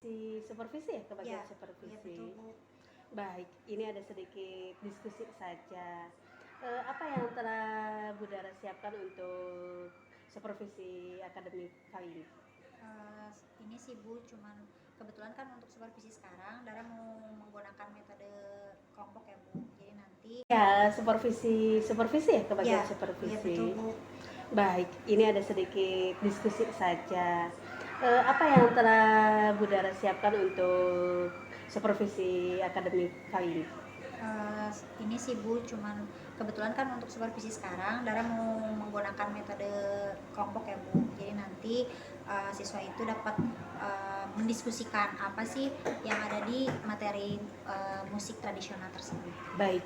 Di supervisi ya, ke bagian Iya supervisi. betul Bu. Baik, ini ada sedikit diskusi saja. Apa yang telah Budara siapkan untuk supervisi akademik kali ini? Ini sih Bu, cuman kebetulan kan untuk supervisi sekarang Dara mau menggunakan metode kelompok ya Bu. Jadi nanti Ya, supervisi ya, ke bagian Iya supervisi. betul Bu. Baik, ini ada sedikit diskusi saja. Apa yang telah Budara siapkan untuk supervisi akademik kali ini? Ini sih Bu, cuman kebetulan kan untuk supervisi sekarang Dara mau menggunakan metode kelompok ya Bu. Jadi nanti siswa itu dapat mendiskusikan apa sih yang ada di materi musik tradisional tersebut. Baik,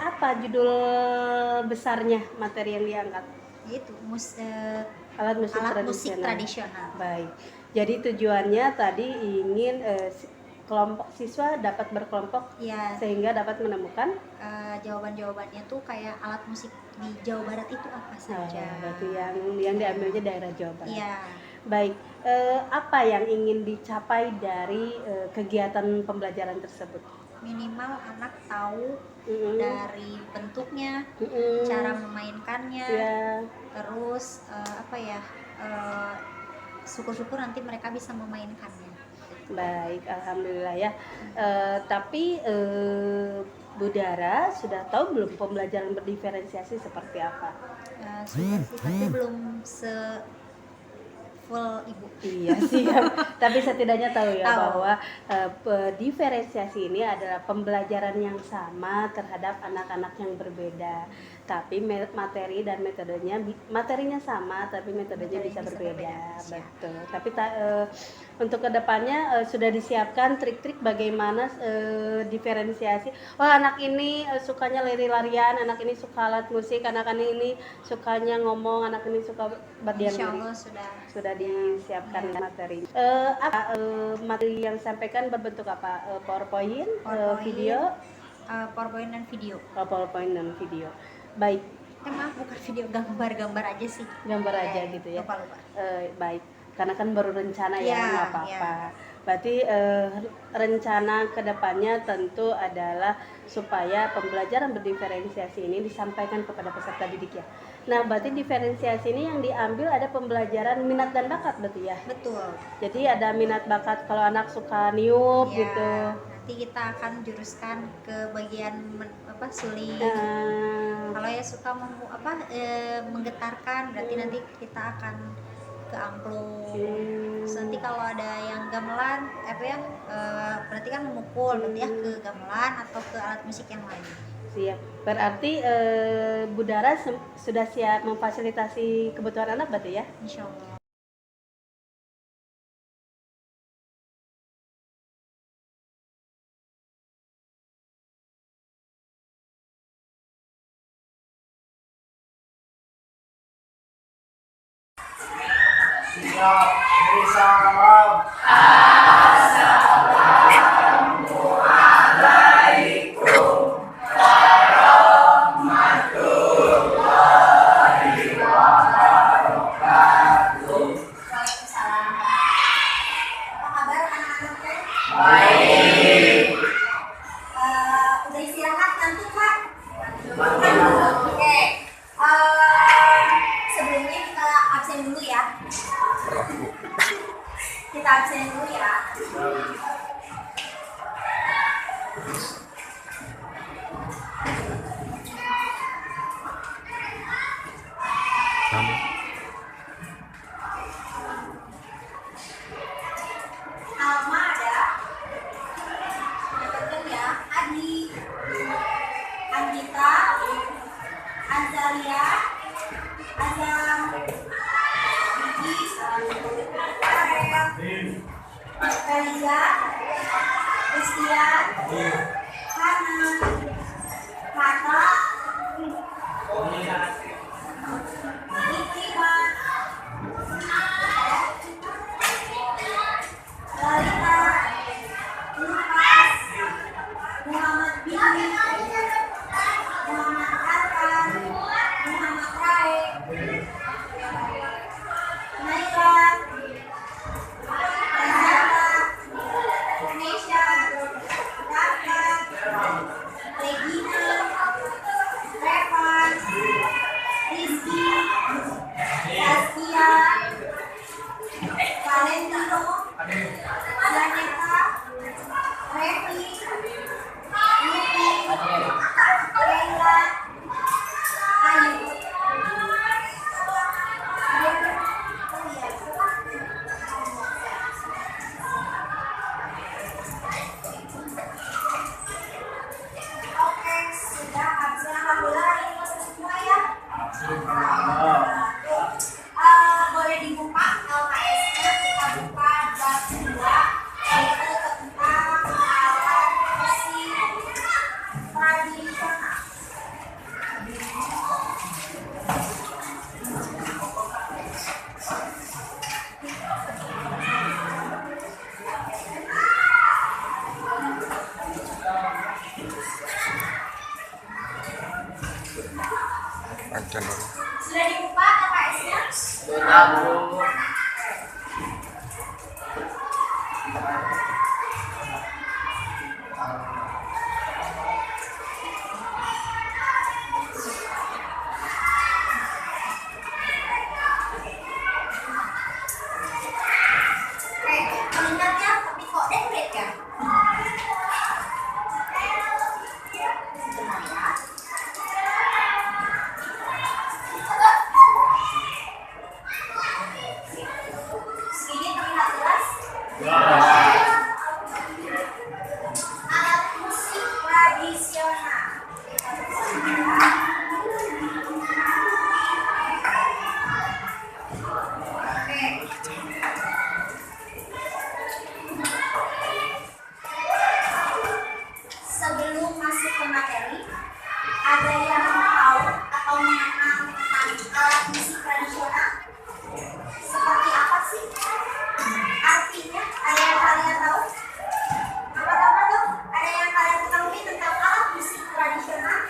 apa judul besarnya materi yang diangkat? Yaitu Alat musik musik tradisional. Baik, jadi tujuannya tadi ingin kelompok siswa dapat berkelompok Ya, sehingga dapat menemukan jawaban-jawabannya tuh kayak alat musik di Jawa Barat itu apa saja. berarti yang diambilnya daerah Jawa Barat. Iya. Baik, apa yang ingin dicapai dari kegiatan pembelajaran tersebut? Minimal anak tahu dari bentuknya, Mm-mm. cara memainkannya, Ya, terus syukur-syukur nanti mereka bisa memainkannya. baik, alhamdulillah ya. Tapi Budara sudah tahu belum pembelajaran berdiferensiasi seperti apa? Sudah sih, tapi belum full Ibu. Iya siap. Tapi setidaknya tahu ya Tahu. bahwa diferensiasi ini adalah pembelajaran yang sama terhadap anak-anak yang berbeda. Tapi materi dan materinya sama, tapi metodenya bisa berbeda. Betul. Tapi untuk kedepannya sudah disiapkan trik-trik bagaimana diferensiasi. Oh, anak ini sukanya lari-larian, anak ini suka alat musik, anak ini sukanya ngomong, anak ini suka berdiam Insya diri. Allah Sudah disiapkan materi. Materi yang disampaikan berbentuk apa? PowerPoint, video, PowerPoint dan video. PowerPoint dan video. Baik, Maaf, bukan video, gambar-gambar aja sih. gambar aja gitu ya. Lupa. Baik, karena kan baru rencana ya, Ya, nggak apa-apa. Berarti rencana kedepannya tentu adalah supaya pembelajaran berdiferensiasi ini disampaikan kepada peserta didik ya. Nah, berarti diferensiasi ini yang diambil ada pembelajaran minat dan bakat berarti ya. Betul. Jadi ada minat bakat kalau anak suka niup Ya, gitu. nanti kita akan juruskan ke bagian suling. Kalau ya suka menggetarkan, berarti nanti kita akan ke angklung. Terus nanti kalau ada yang gamelan, berarti kan memukul, berarti ya ke gamelan atau ke alat musik yang lain. Siap. Berarti Budara sudah siap memfasilitasi kebutuhan anak berarti ya? Insya Allah. Siap, beri salam. Assalamualaikum warahmatullahi wabarakatuh. Waalaikumsalam. Apa kabar anak-anakku? Baik. Udah istirahat ngantuk Kak? Oke. Sebelumnya kita absen dulu ya. Kita absen dulu ya. Alma ada. Dengarkan ya. Adi, Anggita, Azalia, Azam, Gigi, Karel, Kaliza, Christian, Hana, Kata, Iktiman, Lalita, Lukas, Muhammad Bini, Muhammad Arkan, Muhammad Rae, Naila, Razata, channel. Sudah dibuka KKS-nya? Sudah, Bu. Pengingatnya tapi kok dekret ya? Sebentar ya. Segini terlihat jelas? Alat musik tradisional. Oke. Sebelum masuk ke materi, ada yang tahu atau mengenal tentang alat musik tradisional? Seperti apa sih? Artinya, ada yang kalian tahu? Apa tuh? Ada yang kalian ketahui tentang alat musik tradisional?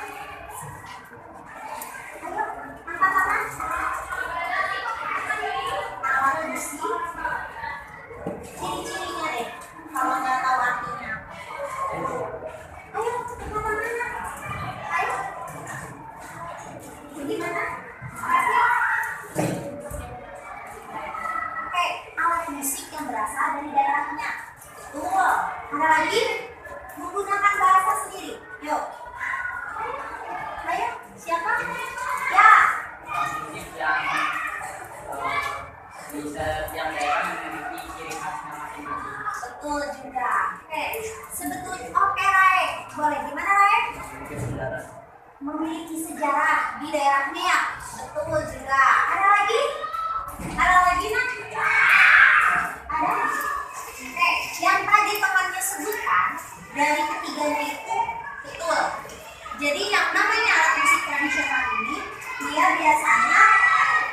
Ayo, angkat tangan. Alat musik. Ciri-cirinya deh, kalau nggak tahu artinya. Ayo, kemana-mana. Ayo. Gimana? Oke, alat musik yang berasal dari daerahnya. Betul. Ada lagi? Menggunakan bahasa sendiri. Yuk. Ayo, siapa? Ya. Musik yang bisa yang daerah memiliki ciri khasnya masing-masing. Betul juga. Oke, sebetulnya oke Rae. Boleh gimana Rae? Memiliki sejarah. Memiliki sejarah di daerahnya ya. Betul juga. Ada lagi? Ada lagi nak? Ada? Oke, yang tadi temannya sebutkan dari ketiganya itu betul. Jadi yang namanya alat musik tradisional ini dia biasanya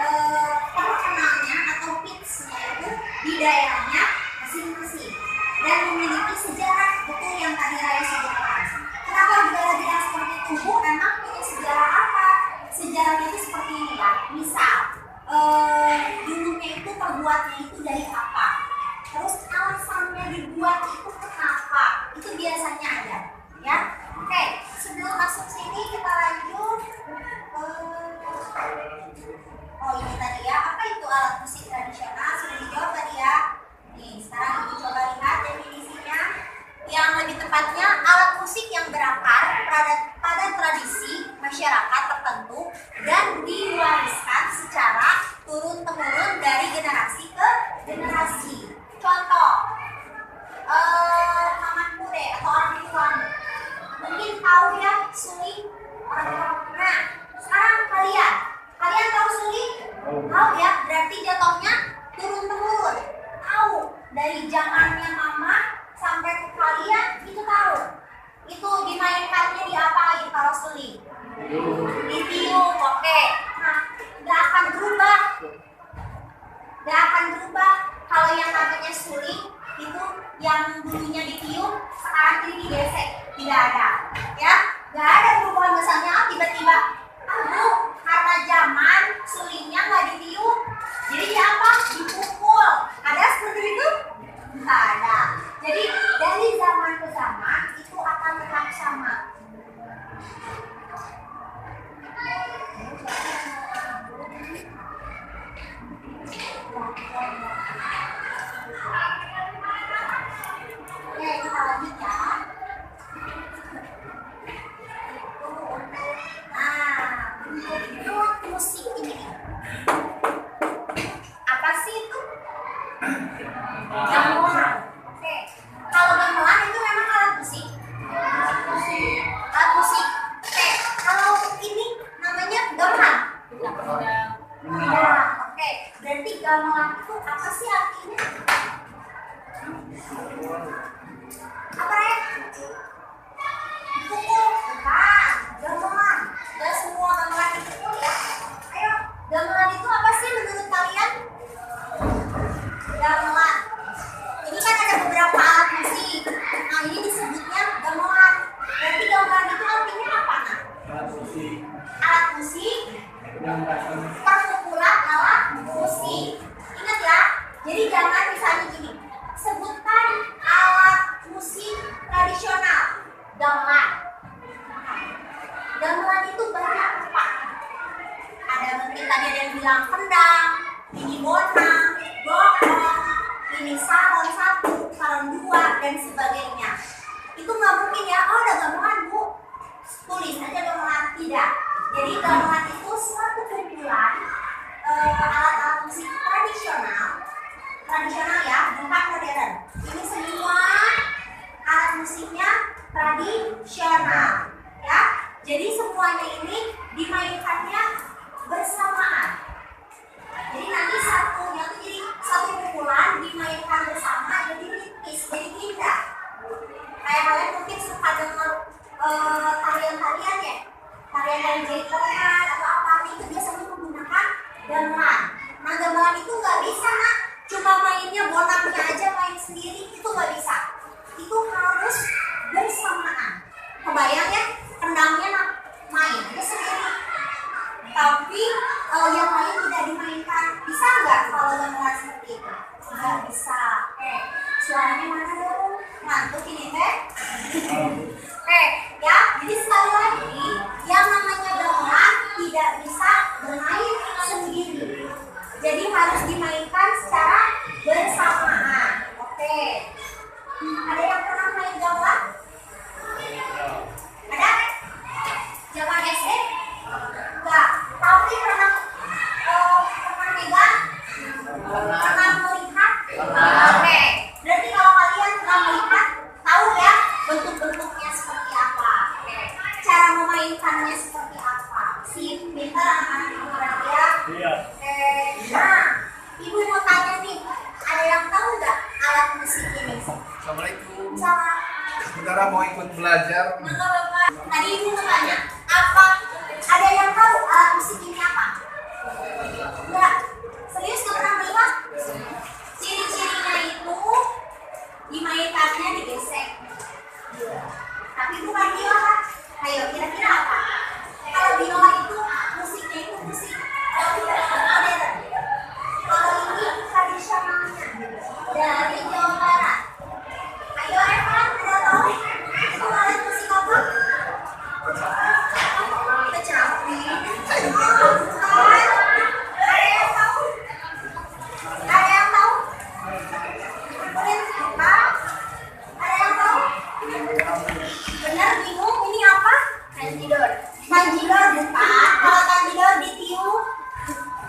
terkenalnya atau hitsnya itu di daerahnya masing-masing dan memiliki sejarah, betul yang tadi Raya sebutkan. Kenapa daerah-daerah seperti itu Bu? Emang punya sejarah apa? Sejarahnya itu seperti ini ya. Misal dulunya itu terbuatnya itu dari apa? Terus alasannya dibuat itu kenapa? Itu biasanya ada, ya. Oke, sebelum masuk sini kita lanjut. Oh ini tadi ya, apa itu alat musik tradisional? Sudah dijawab tadi ya. Nih, sekarang Ibu coba lihat definisinya. Yang lebih tepatnya, alat musik yang berakar pada tradisi masyarakat tertentu dan diwariskan secara turun-temurun dari generasi ke generasi. Contoh, pamanku deh atau orang tuamu mungkin tahu ya suling orang tua. Nah, sekarang kalian tahu suling? Tahu ya, berarti jatuhnya turun-temurun. Tahu dari zamannya mama sampai ke kalian itu tahu. Itu dimainkannya diapain kalau suling? Ditiup, oke. Nah, nggak akan berubah. Kalau yang namanya suling itu yang dulunya ditiup sekarang jadi digesek, tidak ada, ya. Nggak ada perubahan besarnya. Tiba-tiba, Bu, karena zaman sulingnya nggak ditiup, jadi dia apa? Dipukul. Ada seperti itu? Nggak ada. Jadi dari zaman ke zaman itu akan tetap sama. Oke, kita lanjut ya. Nah, bentuk musik ini apa sih itu? Gamelan. Oke, kalau gamelan itu memang alat musik. Alat musik. Oke, kalau ini namanya gamelan. Ya, oke. Berarti gamelan itu apa sih artinya? Apa ya? Pukul, bukan. Gamelan. Gak semua gamelan dipukul ya. Ayo, gamelan itu apa sih menurut kalian? Gamelan. Ini kan ada beberapa alat musik. Nah, ini disebutnya gamelan. Berarti gamelan itu artinya apa, Nah? Alat musik. Alat musik bilang kendang, ini bonang, gokong, ini salon 1, salon 2, dan sebagainya. Itu nggak mungkin ya, oh ada gamelan bu, tulis aja gamelan, tidak. Jadi gamelan itu suatu kumpulan alat-alat musik tradisional ya, bukan modern. Ini semua alat musiknya tradisional ya. Jadi semuanya ini dimainkannya bersamaan. Jadi nanti satunya tuh jadi satu kumpulan dimainkan bersama, jadi ritmis, jadi indah. Kayak kalian mungkin suka dengar tarian-tarian ya, tarian jaipongan atau apa, itu biasanya menggunakan gamelan. Nah gamelan itu nggak bisa nak cuma mainnya bonangnya aja main sendiri, itu nggak bisa. Itu harus bersamaan. Kebayang ya, kendangnya main aja sendiri, tapi yang lain tidak dimainkan. Bisa nggak kalau gamelan seperti itu? Nggak bisa. Suaranya mana dong? Ngantuk ini teh. Ya, jadi sekali lagi yang namanya gamelan tidak bisa bermain sendiri. Jadi harus dimainkan secara bersamaan. Oke. Ada yang pernah main gamelan? Ada? Zaman SD? Enggak. Tapi pernah megang? Pernah melihat? Oke. Berarti kalau kalian pernah melihat, tahu ya bentuk-bentuknya seperti apa. Oke. Cara memainkannya seperti apa. Sip, pintar anak-anak ya. Iya. Nah, ibu mau tanya nih, ada yang tahu nggak alat musik ini? Assalamualaikum. Salam. Saudara mau ikut belajar? Enggak Bapak. Tadi ibu mau tanya, apa? Ada yang tahu alat musik ini apa? Enggak. Serius nggak pernah melihat? Ciri-cirinya itu dimainkannya digesek. Tapi bukan biola. Ayo, kira-kira apa? Kalau biola itu musiknya itu musik modern. Kalau ini tradisionalnya dari Jawa Barat. Ayo Evan, ada tahu? Itu alat musik apa? Kecapi. Bukan. Ada yang tahu? Ada yang tahu? Boleh buka? Ada yang tahu? Benar bingung ini apa? Tanjidor. Tanjidor bukan. Kalau tanjidor ditiup,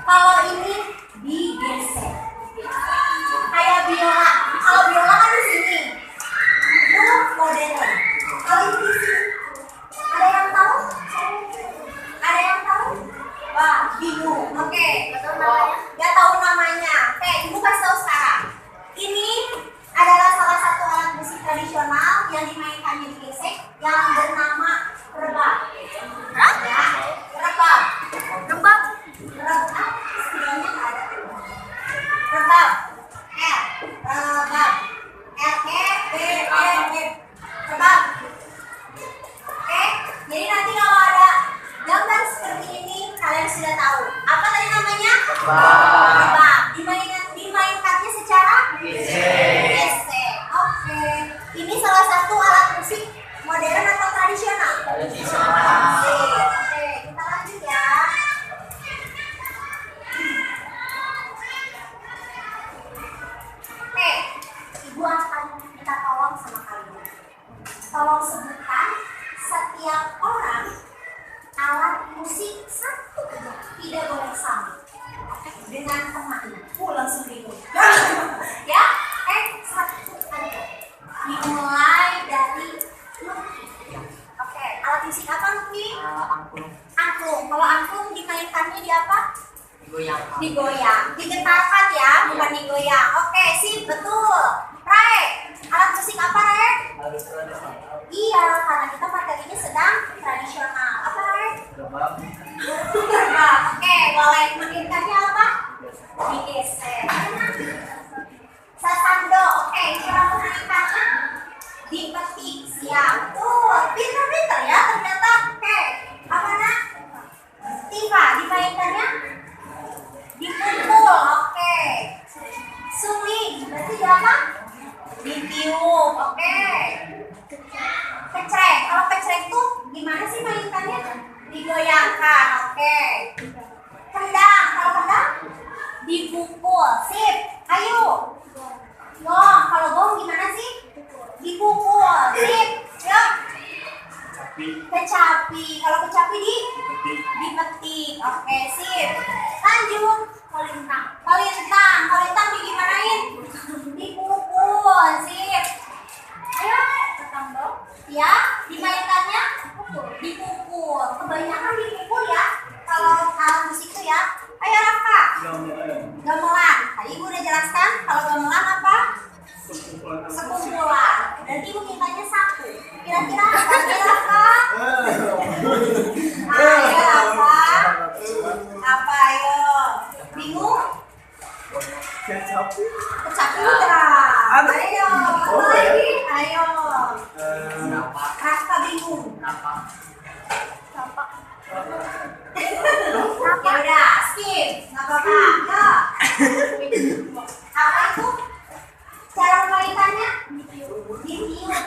kalau ini digesek. Kayak biola. Kalau biola kan di sini. Itu modern. Kalau ini di sini. Ada yang tahu? Ada yang tahu? Wah, bingung. Oke. Gak tahu namanya. Oke, ibu kasih tahu sekarang. Ini adalah salah satu alat musik tradisional yang dimainkannya digesek yang bernama rebab. Ya, rebab. Rebab. Rebab. Istilahnya nggak ada. Rebab. Rebab. R-E-B-E-B. Rebab. Oke, jadi nanti kalau ada gambar seperti ini kalian sudah tahu. Apa tadi namanya? Rebab. Dimainkannya secara gesek. Oke. Ini salah satu alat musik modern atau tradisional? Tradisional. Oke, kita lanjut ya. Oke, ibu akan minta tolong sama kalian. Tolong sebutkan setiap orang alat musik satu aja, tidak boleh sama. Dengan temannya. Langsung bingung. Ya, satu aja. Dimulai dari Lucky. Oke, alat musik apa Lucky? Angklung. Angklung. Kalau angklung dimainkannya di apa? Digoyang. Digoyang. Digetarkan ya, bukan digoyang. Oke, sip, betul. Rae, alat musik apa Rae? Iya, karena kita materinya sedang tradisional. Apa Rae? Rebab. Rebab. Oke, boleh menginginkannya apa? Digesek. Sasando. Oke, cara menginginkannya dipetik. Siap. Tuh, pintar-pintar ya ternyata. Oke, apa nak? Tiba, dimainkannya dipukul. Oke. Suling, berarti apa? Ditiup. Oke. Kecrek. Kalau kecrek tuh gimana sih mainkannya? Digoyangkan. Oke. Kendang. Gamelan. Tadi Ibu udah jelaskan kalau gamelan apa? Sekumpulan. Berarti Ibu mintanya satu. Kira-kira apa ya Rafa? Ayo Rafa. Apa ayo? Bingung? Kecapi enggak? Ayo. Apa lagi? Ayo. Rafa bingung. Ya udah, skip. Nggak apa-apa. Yuk. Apa itu? Cara memainkannya? Ditiup.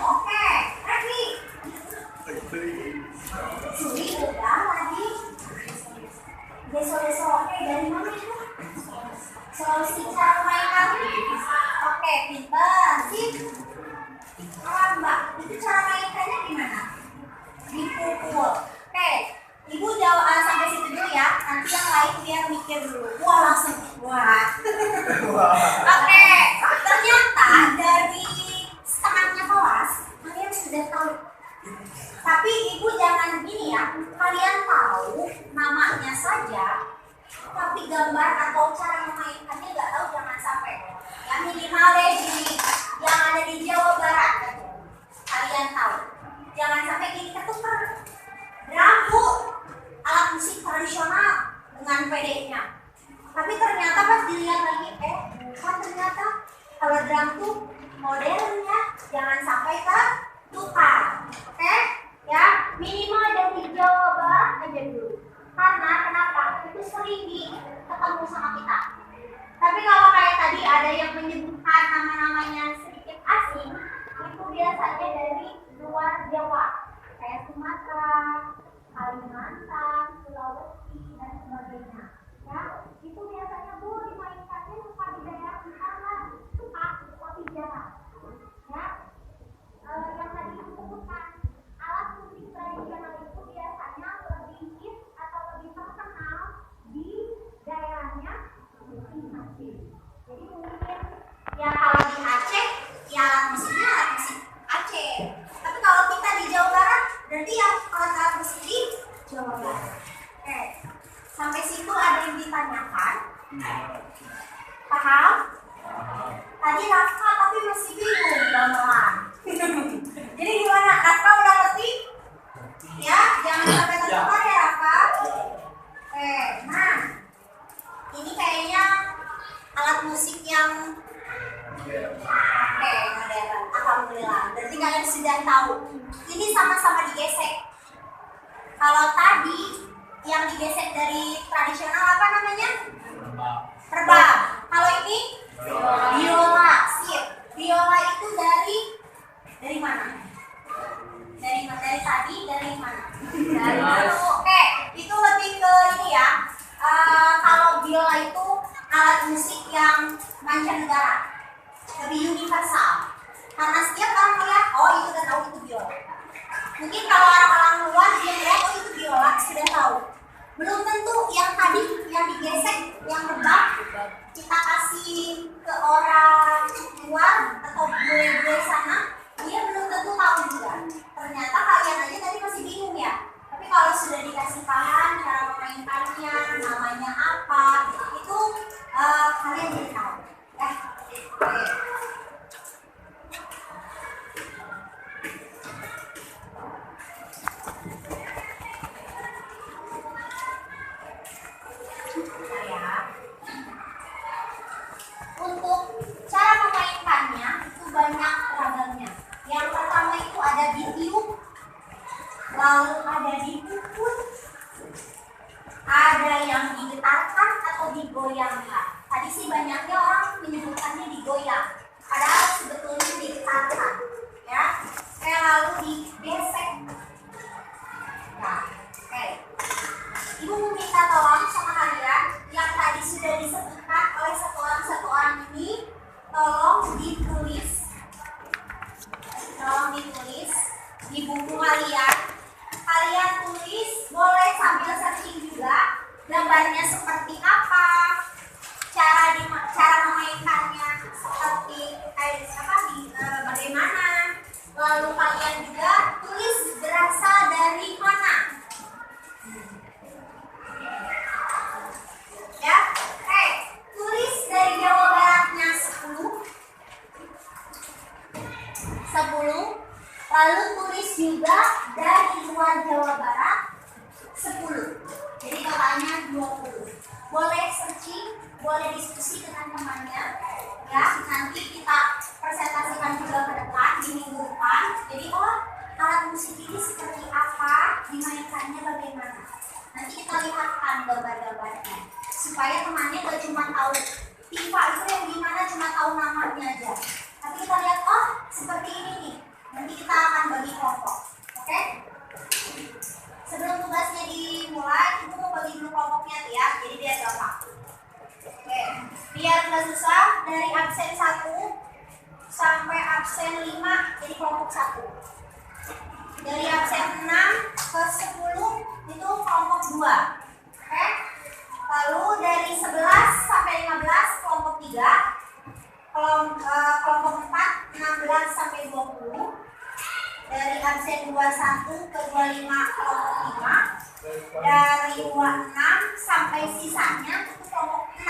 Oke. Ready? Suri udah lagi. Deso-deso. Oke, dari mana itu? Solusi cara memainkannya? Oke, pinter. Sip. Mbak, itu cara mainkannya gimana? Dipukul. Oke. Ibu jawab sampai situ dulu ya. Nanti yang lain biar mikir dulu. Wah langsung. Wah. Oke. Ternyata dari setengahnya kelas kalian sudah tahu. Tapi ibu jangan gini ya. Kalian tahu namanya saja, tapi gambar atau cara memainkannya nggak tahu, jangan sampai. Yang minimal deh gini, yang ada di Jawa Barat. Kalian tahu. Jangan sampai gini ketuker. Drum, alat musik tradisional dengan PD-nya. Tapi ternyata pas dilihat lagi, kan ternyata kalau drum tuh modernnya jangan sampai tertukar. Oke? Ya, minimal dari Jawa Barat aja dulu. Karena kenapa? Itu sering ketemu sama kita. Tapi kalau kayak tadi ada yang menyebutkan nama-namanya sedikit asing, itu biasanya dari luar Jawa. Kayak Sumatera, Kalimantan, Sulawesi, dan sebagainya. Ya, itu biasanya Bu dimainkannya suka di daerah kita kan, suka tapi jarang. Ya, yang tadi disebutkan alat musik tradisional itu biasanya lebih hit atau lebih terkenal di daerahnya masing-masing. Jadi mungkin ya kalau di Aceh, ya alat musiknya alat musik Aceh. Tapi kalau kita di Jawa Barat, berarti ya alat musik di Jawa Barat. Oke, sampai situ ada yang ditanyakan? Paham? Tadi Rafa tapi masih bingung gamelan. Jadi gimana? Rafa udah ngerti? Ya, jangan sampai tertukar ya Rafa. Oke, nah ini kayaknya alat musik yang oke, modern. Alhamdulillah. Berarti kalian sudah tahu. Ini sama-sama digesek. Kalau tadi yang digesek dari tradisional apa namanya? Rebab. Kalau ini biola. Sip. Biola itu dari mana? Dari tadi dari mana? Dari dulu. Oke, itu lebih ke ini ya. Kalau biola itu alat musik yang mancanegara, lebih universal. Karena setiap orang melihat, oh itu udah tahu itu biola. Mungkin kalau orang-orang luar dia melihat, oh itu biola, sudah tahu. Belum tentu yang tadi yang digesek, yang rebab kita kasih ke orang luar atau bule-bule sana, dia belum tentu tahu juga. Ternyata kalian aja tadi masih bingung ya. Tapi kalau sudah dikasih paham cara memainkannya, namanya apa, itu kalian jadi tahu. Oke. Untuk cara memainkannya itu banyak ragamnya. Yang pertama itu ada ditiup, lalu ada dipukul, ada yang digetarkan atau digoyangkan. Tadi sih banyaknya orang menyebutkannya digoyang, padahal sebetulnya digetarkan, ya. Lalu digesek. Nah, oke. Ibu meminta tolong sama kalian yang tadi sudah disebutkan oleh satu orang ini, tolong ditulis di buku kalian. Kalian tulis, boleh sambil searching juga gambarnya seperti apa, cara memainkannya seperti bagaimana. Lalu kalian juga tulis berasal dari mana. Ya, masing-masing boleh diskusi dengan temannya, ya. Nanti kita presentasikan juga ke depan di minggu depan. Jadi alat musik ini seperti apa, dimainkannya bagaimana. Nanti kita lihatkan gambar-gambarnya supaya temannya gak cuma tahu pipa itu yang gimana, cuma tahu namanya aja. Tapi kita lihat seperti ini nih. Nanti kita akan bagi kelompok, oke? Sebelum tugasnya dimulai, itu mau bagi dulu kelompoknya tuh ya, jadi biar gampang. Oke, biar nggak susah, dari absen 1 sampai absen 5 jadi kelompok 1. Dari absen 6 ke 10 itu kelompok 2. Oke? Lalu dari 11 sampai 15 kelompok 3. Kelompok 4 16 sampai 20. Dari absen 21 ke 25 kelompok 5. Dari 26 sampai sisanya itu kelompok 6.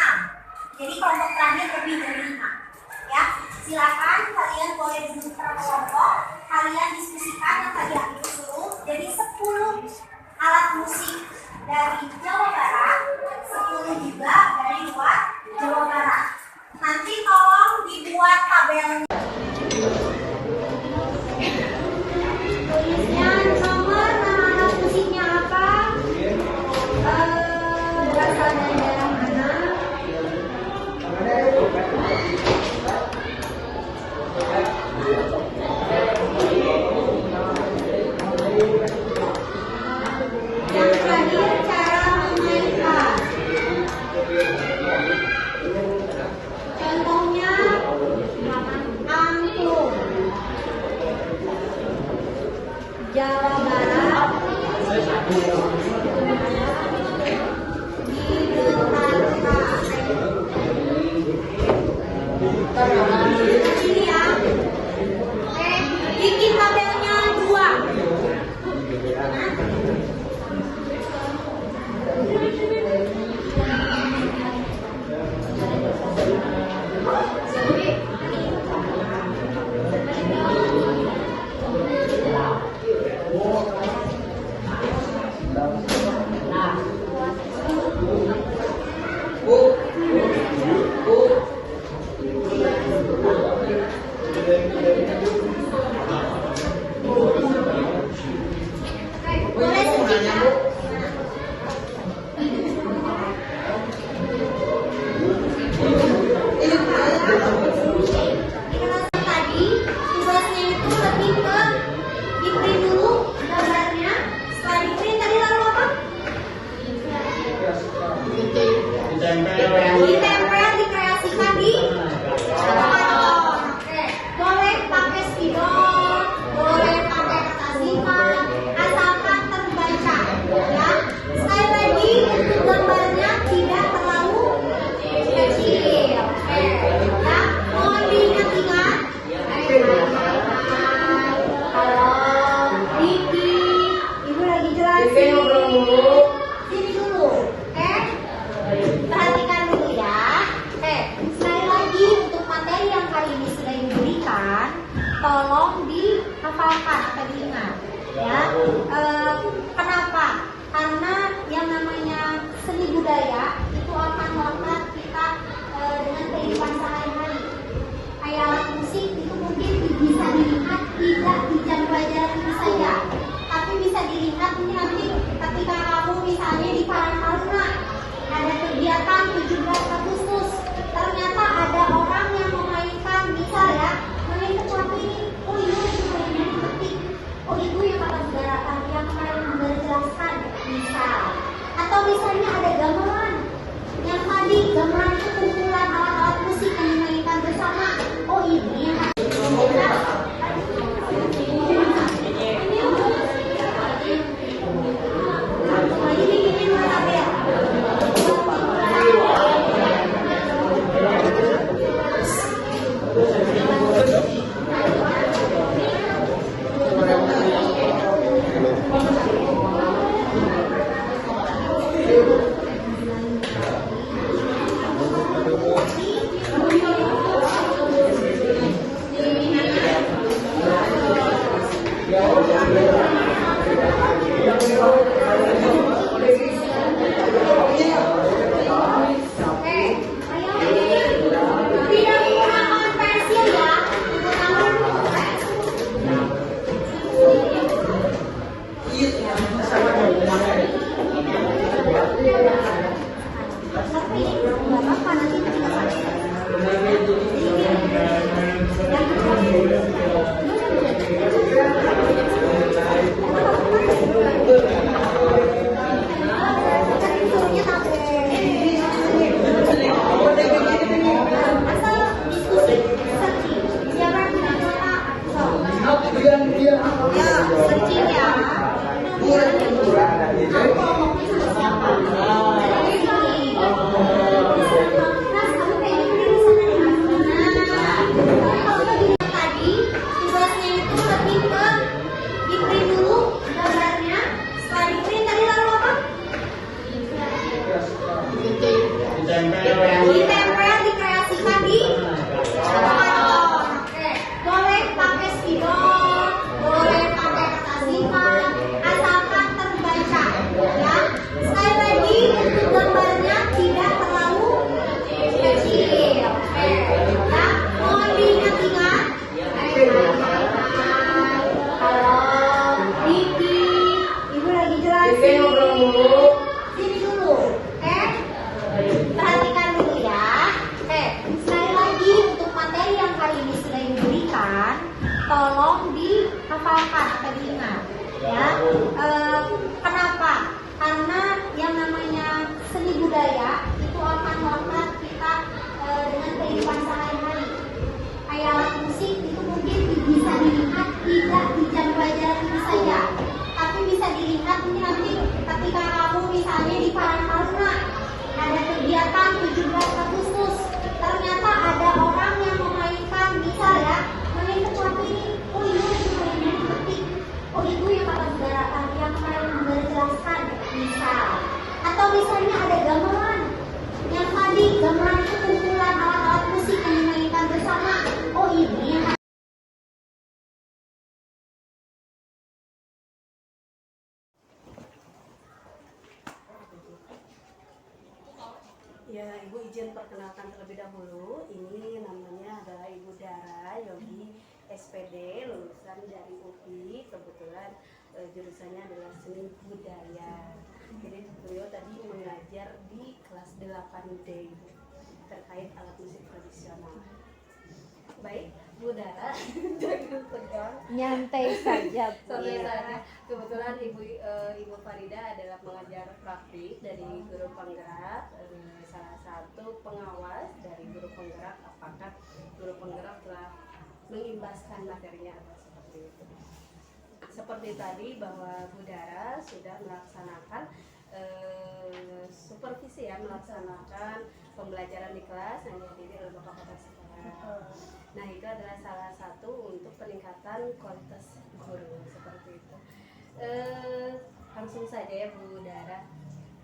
Jadi kelompok terakhir lebih dari 5. Ya, silakan kalian boleh duduk per kelompok, kalian diskusikan yang tadi aku suruh. Jadi 10 alat musik dari Jawa Barat, 10 juga dari luar Jawa Barat. Nanti tolong dibuat tabelnya. Tulisnya nomor, nama alat musiknya apa, berasal dari daerah mana. Yang terakhir cara memainkan. Contohnya angklung. Jawa Barat ini ya. Oke, bikin tabelnya 2. Boleh sedikit. Tadi tugasnya itu lebih ke di print dulu gambarnya. Setelah di print tadi lalu apa? Ditempel, dikreasikan di karton. Oke, boleh pakai spidol, boleh pakai kertas lipat, asalkan terbaca. Ya, sekali lagi untuk gambarnya tidak terlalu kecil. Oke, ya, mohon diingat-ingat. Kalau Diki, Ibu lagi jelasin. Sini dulu, oke? Perhatikan dulu ya. Oke, sekali lagi untuk materi yang kali ini sudah diberikan, tolong dihafalkan atau diingat. Ya, kenapa? Karena yang namanya seni budaya itu akan melekat kita dengan kehidupan sehari-hari. Kayak alat musik itu mungkin bisa dilihat tidak di jam pelajaran itu saja, tapi bisa dilihat nanti ketika kamu misalnya di Karang-Taruna ada kegiatan 17 Agustus, ternyata ada orang yang memainkan, misal ya, memainkan lagu ini. Oh iya, itu mainnya ketik. Oh itu yang kata saudara yang kemarin saudara jelaskan, misal. Atau misalnya ada gamelan, yang tadi gamelan itu kumpulan alat-alat musik yang dimainkan bersama. Oh ini yang lagi bikinin dua tabel. Oke, ditempel, dikreasikan di karton. Oke, boleh pakai spidol, boleh pakai kertas lipat, asalkan terbaca. Ya, sekali lagi untuk gambarnya tidak terlalu kecil. Oke, ya, mohon diingat-ingat. Halo, Diki, Ibu lagi jelasin. Sini dulu, oke? Perhatikan dulu ya. Oke, sekali lagi untuk materi yang hari ini sudah Ibu berikan, tolong dihafalkan atau diingat. Ya, kenapa? Karena yang namanya seni budaya itu akan melekat kita dengan kehidupan sehari-hari. Kayak alat musik itu mungkin bisa dilihat tidak di jam pelajaran itu saja, tapi bisa dilihat mungkin nanti ketika kamu misalnya di Parangtaruna ada kegiatan 17 Agustus, ternyata ada orang yang memainkan, bisa ya, main sesuatu ini, oh ini lagi mainnya seperti, oh itu yang kata saudara, yang kemarin saudara jelaskan, bisa. Atau misalnya ada gamelan, yang tadi gamelan itu kumpulan alat-alat musik yang dimainkan bersama, oh ini yang Ya, Ibu izin perkenalkan terlebih dahulu. Ini namanya adalah Ibu Dara Yogi SPD, lulusan dari UPI. Kebetulan jurusannya adalah seni budaya. Jadi beliau tadi mengajar di kelas 8D terkait alat musik tradisional. Baik, Bu Dara, jangan tegang. nyantai saja. Sampai saatnya kebetulan Ibu Farida adalah pengajar praktik dari guru penggerak, salah satu pengawas dari guru penggerak. Apakah guru penggerak telah mengimbaskan materinya atau seperti itu? Seperti tadi bahwa Bu Dara sudah melaksanakan supervisi ya, melaksanakan pembelajaran di kelas yang dihadiri oleh Bapak Kepala Sekolah. Nah, itu adalah salah satu untuk peningkatan kualitas guru seperti itu. Langsung saja ya Bu Dara,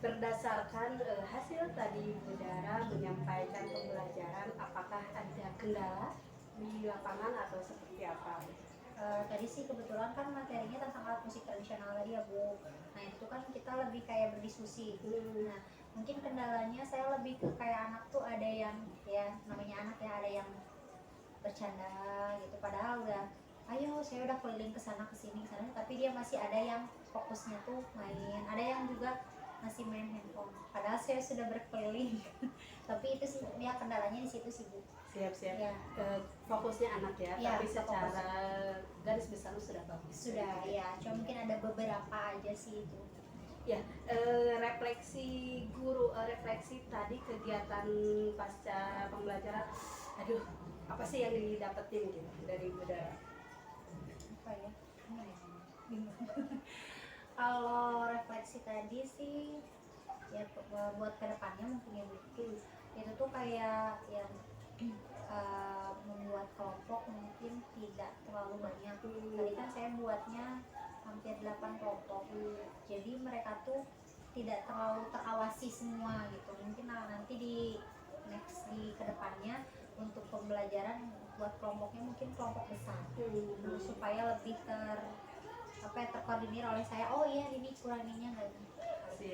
berdasarkan hasil tadi Bu Dara menyampaikan pembelajaran, apakah ada kendala di lapangan atau seperti apa? Tadi sih kebetulan kan materinya tentang alat musik tradisional tadi ya Bu. Nah itu kan kita lebih kayak berdiskusi. Nah mungkin kendalanya saya lebih ke kayak anak tuh ada yang ya namanya anak ya, ada yang bercanda gitu. Padahal udah, ayo saya udah keliling ke sana ke sini tapi dia masih ada yang fokusnya tuh main. Ada yang juga masih main handphone. Padahal saya sudah berkeliling. Tapi itu sih ya kendalanya di situ sih Bu. Siap-siap. Ya. Fokusnya anak ya, Ya, tapi secara fokus. garis besar sudah bagus. Sudah ya, cuma mungkin ada beberapa aja sih itu. Ya, refleksi guru, refleksi tadi kegiatan pasca pembelajaran. Aduh, apa sih yang didapetin gitu dari Bu Dara? Apa ya? Bingung. Kalau refleksi tadi sih ya buat kedepannya mungkin ya Bu. Itu tuh kayak yang membuat kelompok mungkin tidak terlalu banyak. Tadi kan saya buatnya hampir 8 kelompok. Jadi mereka tuh tidak terlalu terawasi semua gitu. Mungkin nanti di next di kedepannya untuk pembelajaran buat kelompoknya mungkin kelompok besar. Supaya lebih terkoordinir oleh saya. Oh iya ini kuranginya nggak ini.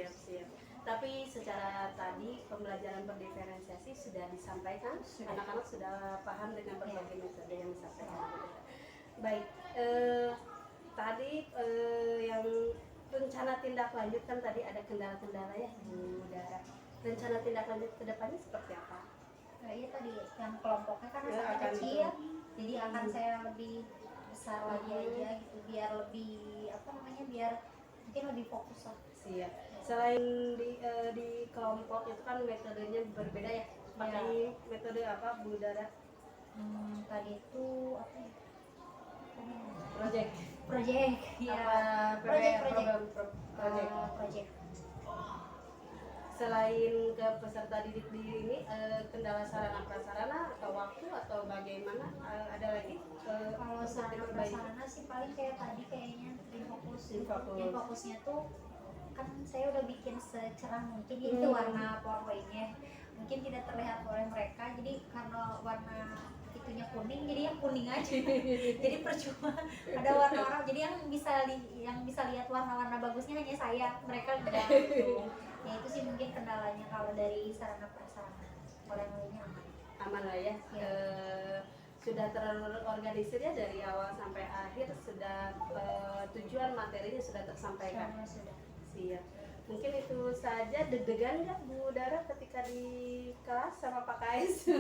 Siap. Tapi secara tadi pembelajaran berdiferensiasi sudah disampaikan, anak-anak sudah paham dengan berbagai metode yang disampaikan. Baik, tadi yang rencana tindak lanjut kan tadi ada kendala-kendala ya Bu Dara. Rencana tindak lanjut ke depannya seperti apa? Nah, iya tadi yang kelompoknya kan Ya, sangat akan kecil, jadi akan saya lebih besar lagi aja gitu biar lebih biar mungkin lebih fokus lah. Siap. Selain di kelompok itu kan metodenya berbeda ya. Pakai metode apa Bu Dara? Tadi itu apa ya? Project. Ya. Apa Project. project. Selain ke peserta didik ini kendala sarana prasarana atau waktu atau bagaimana, ada lagi? Kalau sarana prasarana sih paling kayak tadi kayaknya Infokus. fokusnya tuh kan saya udah bikin secerah mungkin itu warna PowerPoint-nya. mungkin tidak terlihat oleh mereka, jadi karena warna itunya kuning jadi yang kuning aja jadi percuma ada warna orang, jadi yang bisa lihat warna-warna bagusnya hanya saya, mereka enggak gitu. Ya itu sih mungkin kendalanya. Kalau dari sarana prasarana orang lainnya Aman lah ya. Iya. Sudah terorganisir ya dari awal sampai akhir, sudah tujuan materinya sudah tersampaikan. aman sudah. Siap. Mungkin itu saja. Deg-degan nggak Bu Dara ketika di kelas sama Pak Kais?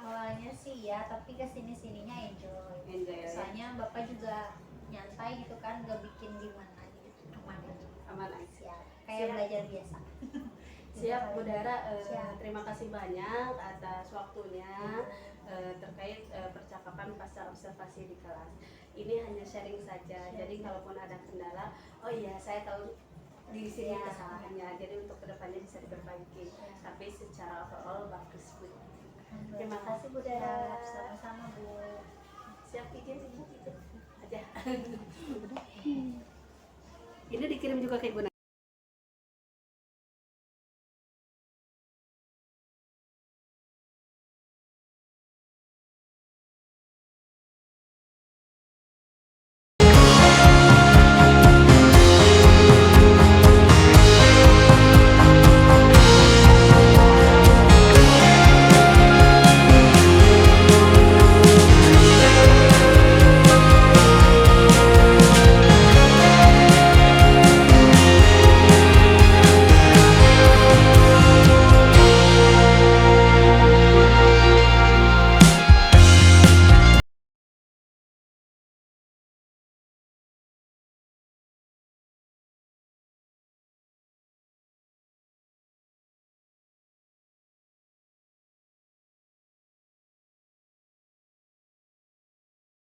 Awalnya sih ya, tapi kesini-sininya enjoy. Enjoy ya. Soalnya Bapak juga nyantai gitu kan, gak bikin gimana gitu, aman aja. Aman aja. Siap. Kayak Siap. belajar biasa. Siap Bu Dara, Siap. terima kasih banyak atas waktunya terkait percakapan pasca observasi di kelas. Ini hanya sharing saja. Jadi kalaupun ada kendala, oh iya saya tahu di sini Ya. kesalahannya. Jadi untuk kedepannya bisa diperbaiki. Tapi secara overall bagus Bu. Terima kasih Bu Dara. Siap, sama-sama Bu. Siap, izin Ibu itu aja. Ini dikirim juga ke Ibu.